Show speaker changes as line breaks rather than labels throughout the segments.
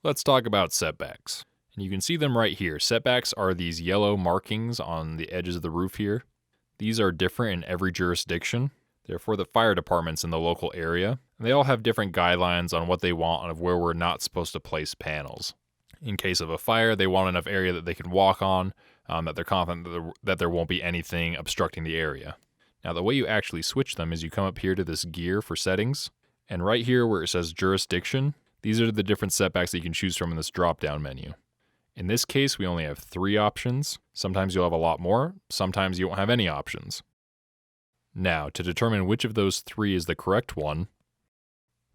Let's talk about setbacks. And you can see them right here. Setbacks are these yellow markings on the edges of the roof here. These are different in every jurisdiction. They're for the fire departments in the local area. And they all have different guidelines on what they want and of where we're not supposed to place panels. In case of a fire, they want enough area that they can walk on, that they're confident that there won't be anything obstructing the area. Now, the way you actually switch them is you come up here to this gear for settings, and right here where it says jurisdiction, these are the different setbacks that you can choose from in this drop-down menu. In this case, we only have 3 options. Sometimes you'll have a lot more, sometimes you won't have any options. Now, to determine which of those 3 is the correct one,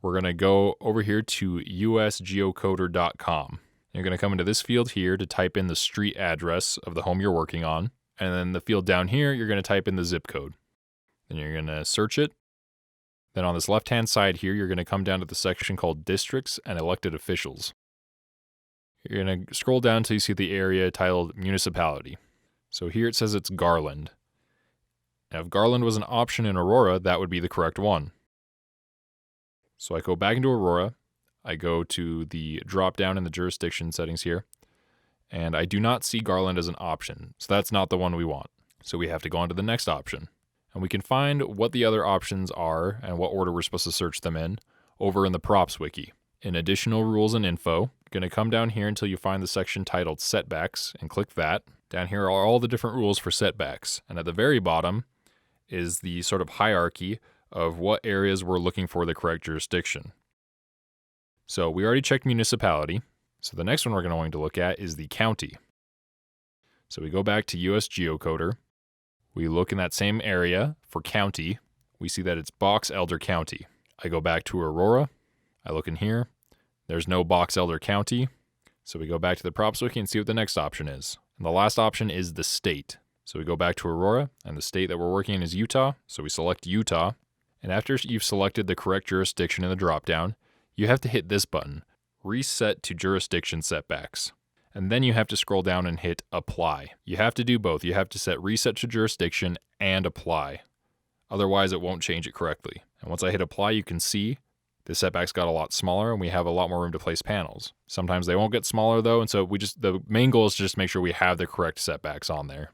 we're going to go over here to usgeocoder.com. You're going to come into this field here to type in the street address of the home you're working on, and then the field down here, you're going to type in the zip code. Then you're going to search it. Then on this left-hand side here, you're going to come down to the section called Districts and Elected Officials. You're going to scroll down until you see the area titled Municipality. So here it says it's Garland. Now, if Garland was an option in Aurora, that would be the correct one. So I go back into Aurora. I go to the drop-down in the jurisdiction settings here, and I do not see Garland as an option, so that's not the one we want. So we have to go on to the next option. And we can find what the other options are and what order we're supposed to search them in over in the props wiki. In additional rules and info, you're going to come down here until you find the section titled Setbacks and click that. Down here are all the different rules for setbacks. And at the very bottom is the sort of hierarchy of what areas we're looking for the correct jurisdiction. So we already checked municipality. So the next one we're going to look at is the county. So we go back to US Geocoder. We look in that same area for county. We see that it's Box Elder County. I go back to Aurora. I look in here. There's no Box Elder County. So we go back to the props wiki and see what the next option is. And the last option is the state. So we go back to Aurora, and the state that we're working in is Utah. So we select Utah. And after you've selected the correct jurisdiction in the dropdown, you have to hit this button, Reset to Jurisdiction Setbacks. And then you have to scroll down and hit Apply. You have to do both. You have to set Reset to Jurisdiction and Apply. Otherwise, it won't change it correctly. And once I hit Apply, you can see the setbacks got a lot smaller and we have a lot more room to place panels. Sometimes they won't get smaller though, and so the main goal is to just make sure we have the correct setbacks on there.